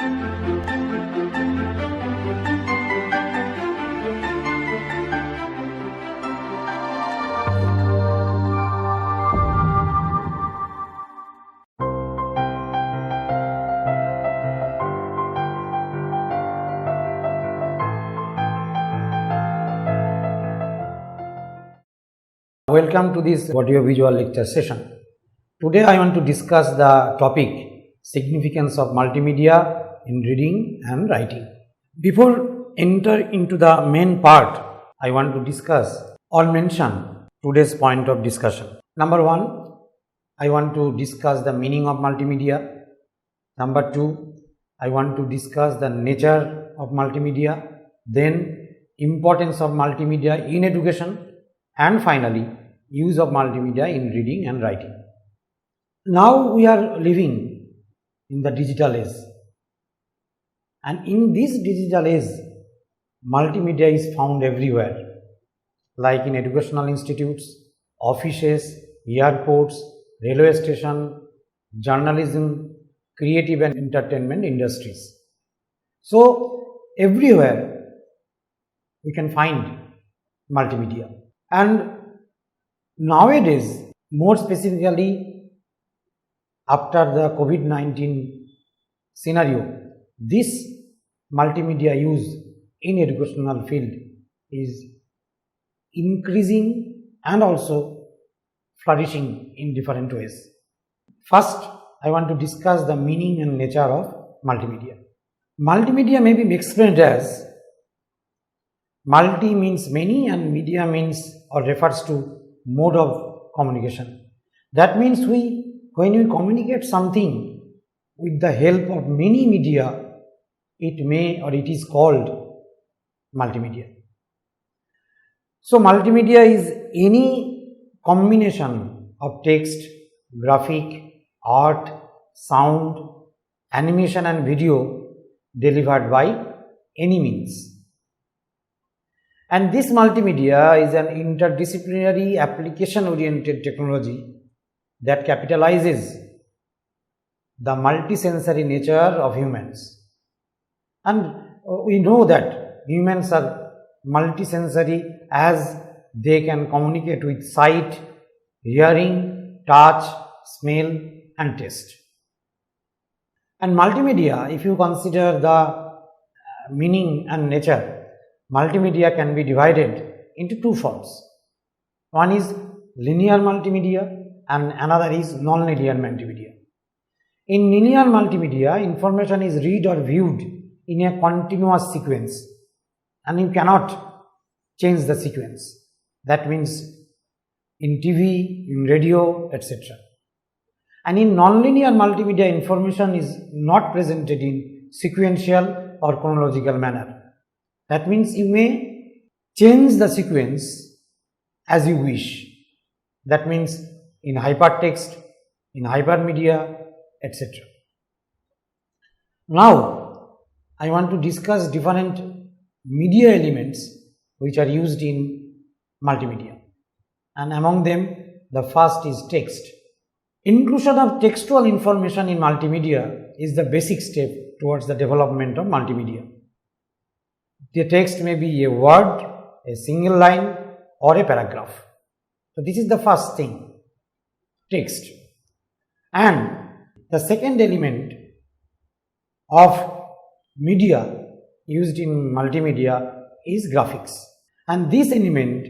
Welcome to this audio-visual lecture session. Today I want to discuss the topic significance of multimedia in reading and writing. Before enter into the main part, I want to discuss or mention today's point of discussion. Number one, I want to discuss the meaning of multimedia. Number two, I want to discuss the nature of multimedia, then importance of multimedia in education, and finally use of multimedia in reading and writing. Now we are living in the digital age, and in this digital age multimedia is found everywhere, like in educational institutes, offices, airports, railway station, journalism, creative and entertainment industries. So everywhere we can find multimedia. And nowadays, more specifically after the COVID-19 scenario, this multimedia use in educational field is increasing and also flourishing in different ways. First, I want to discuss the meaning and nature of multimedia. Multimedia may be explained as multi means many and media means or refers to mode of communication. That means when we communicate something with the help of many media, it may or it is called multimedia. So multimedia is any combination of text, graphic, art, sound, animation and video delivered by any means. And this multimedia is an interdisciplinary application-oriented technology that capitalizes the multisensory nature of humans. And we know that humans are multisensory as they can communicate with sight, hearing, touch, smell and taste. And multimedia, if you consider the meaning and nature, multimedia can be divided into two forms. One is linear multimedia and another is non-linear multimedia. In linear multimedia, information is read or viewed in a continuous sequence and you cannot change the sequence. That means in TV, in radio, etc. And in non-linear multimedia, information is not presented in sequential or chronological manner. That means you may change the sequence as you wish. That means in hypertext, in hypermedia, etc. Now, I want to discuss different media elements which are used in multimedia. And among them, the first is text. Inclusion of textual information in multimedia is the basic step towards the development of multimedia. The text may be a word, a single line or a paragraph. So this is the first thing, text. And the second element of media used in multimedia is graphics. And this element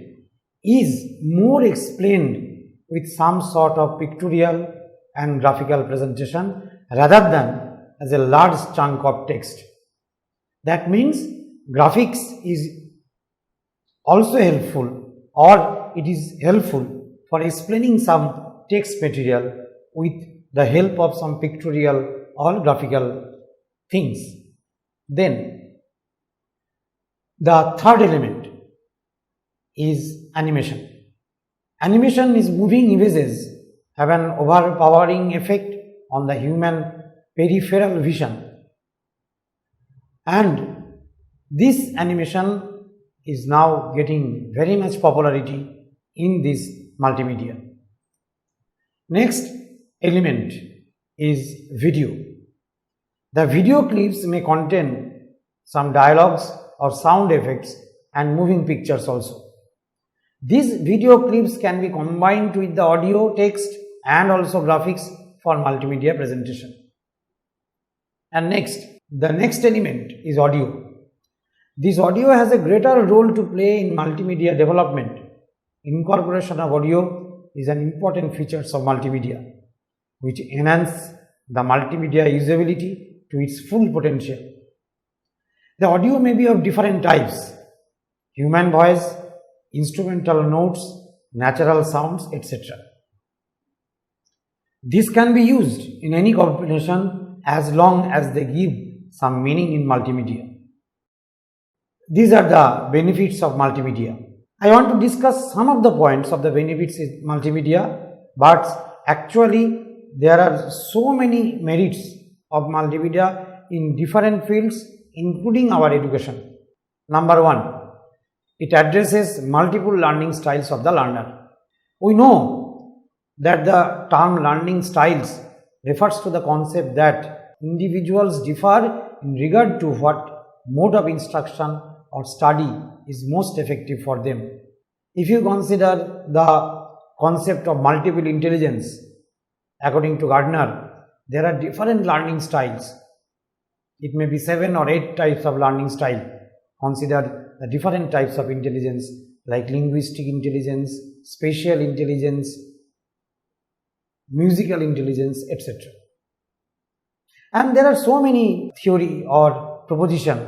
is more explained with some sort of pictorial and graphical presentation rather than as a large chunk of text. That means graphics is also helpful or it is helpful for explaining some text material with the help of some pictorial or graphical things. Then the third element is animation. Animation is moving images have an overpowering effect on the human peripheral vision, and this animation is now getting very much popularity in this multimedia. Next element is video. The video clips may contain some dialogues or sound effects and moving pictures also. These video clips can be combined with the audio, text and also graphics for multimedia presentation. And the next element is audio. This audio has a greater role to play in multimedia development. Incorporation of audio is an important feature of multimedia, which enhance the multimedia usability to its full potential. The audio may be of different types: human voice, instrumental notes, natural sounds, etc. This can be used in any combination as long as they give some meaning in multimedia. These are the benefits of multimedia. I want to discuss some of the points of the benefits in multimedia, but actually there are so many merits of multimedia in different fields, including our education. Number one, it addresses multiple learning styles of the learner. We know that the term learning styles refers to the concept that individuals differ in regard to what mode of instruction or study is most effective for them. If you consider the concept of multiple intelligence, according to Gardner, there are different learning styles. It may be 7 or 8 types of learning style. Consider the different types of intelligence like linguistic intelligence, spatial intelligence, musical intelligence, etc. And there are so many theory or proposition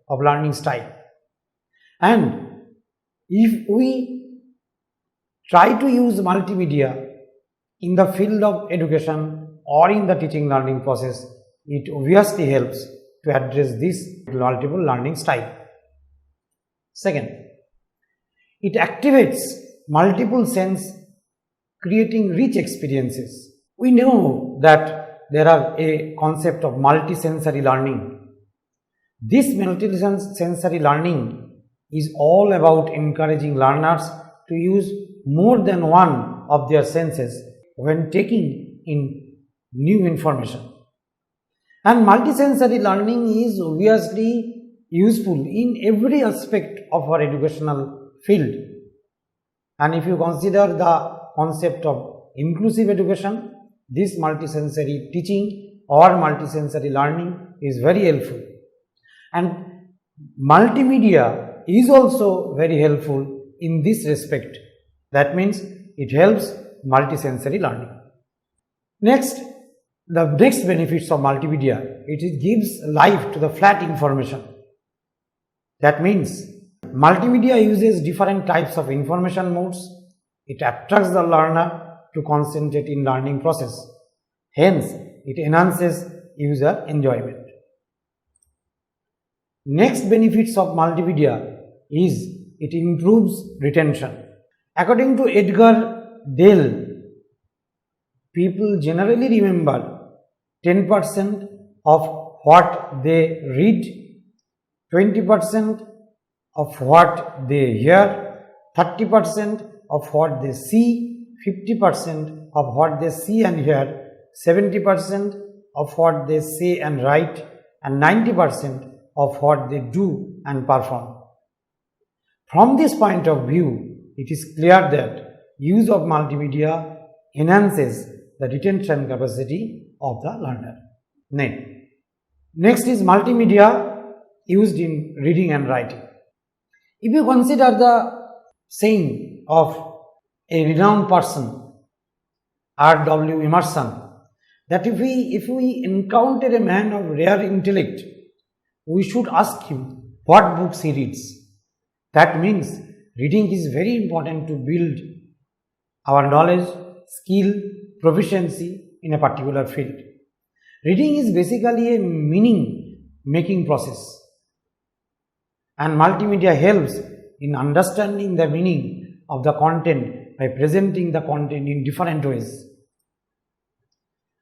of learning style. And if we try to use multimedia in the field of education or in the teaching learning process, it obviously helps to address this multiple learning style. Second, it activates multiple sense, creating rich experiences. We know that there are a concept of multisensory learning. This multisensory learning is all about encouraging learners to use more than one of their senses when taking in new information. And multisensory learning is obviously useful in every aspect of our educational field. And if you consider the concept of inclusive education, this multisensory teaching or multisensory learning is very helpful. And multimedia is also very helpful in this respect. That means it helps multisensory learning. The next benefits of multimedia, it gives life to the flat information. That means multimedia uses different types of information modes. It attracts the learner to concentrate in learning process. Hence, it enhances user enjoyment. Next benefits of multimedia is it improves retention. According to Edgar Dale, people generally remember 10% of what they read, 20% of what they hear, 30% of what they see, 50% of what they see and hear, 70% of what they say and write, and 90% of what they do and perform. From this point of view, it is clear that use of multimedia enhances the retention capacity of the learner. Next is multimedia used in reading and writing. If you consider the saying of a renowned person, R.W. Emerson, that if we encounter a man of rare intellect, we should ask him what books he reads. That means reading is very important to build our knowledge, skill, proficiency in a particular field. Reading is basically a meaning-making process, and multimedia helps in understanding the meaning of the content by presenting the content in different ways.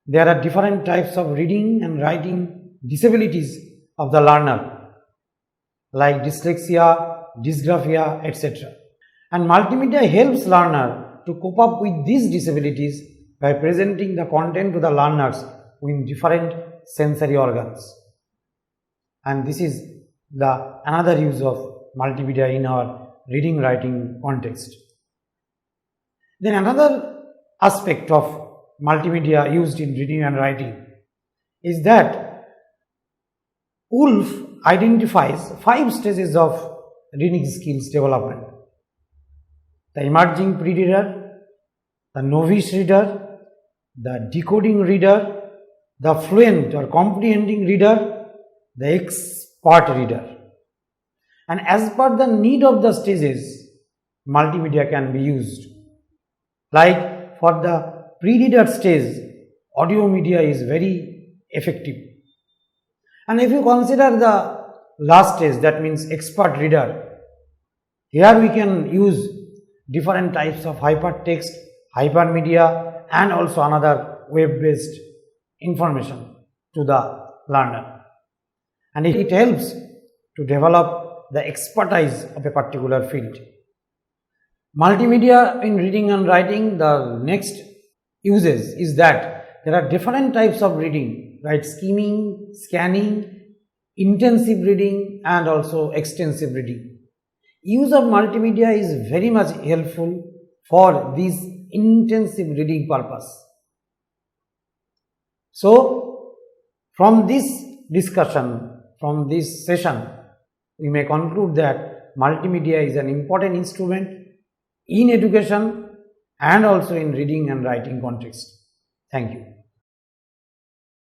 There are different types of reading and writing disabilities of the learner, like dyslexia, dysgraphia, etc. And multimedia helps learner to cope up with these disabilities by presenting the content to the learners in different sensory organs. And this is the another use of multimedia in our reading writing context. Then another aspect of multimedia used in reading and writing is that Wolf identifies 5 stages of reading skills development: the emerging pre-reader, the novice reader, the decoding reader, the fluent or comprehending reader, the expert reader. And as per the need of the stages, multimedia can be used. Like for the pre-reader stage, audio media is very effective. And if you consider the last stage, that means expert reader, here we can use different types of hypertext, hypermedia, and also another web-based information to the learner. And it helps to develop the expertise of a particular field. Multimedia in reading and writing, the next uses is that there are different types of reading, right? Skimming, scanning, intensive reading, and also extensive reading. Use of multimedia is very much helpful for this intensive reading purpose. So, from this discussion, from this session, we may conclude that multimedia is an important instrument in education and also in reading and writing context. Thank you.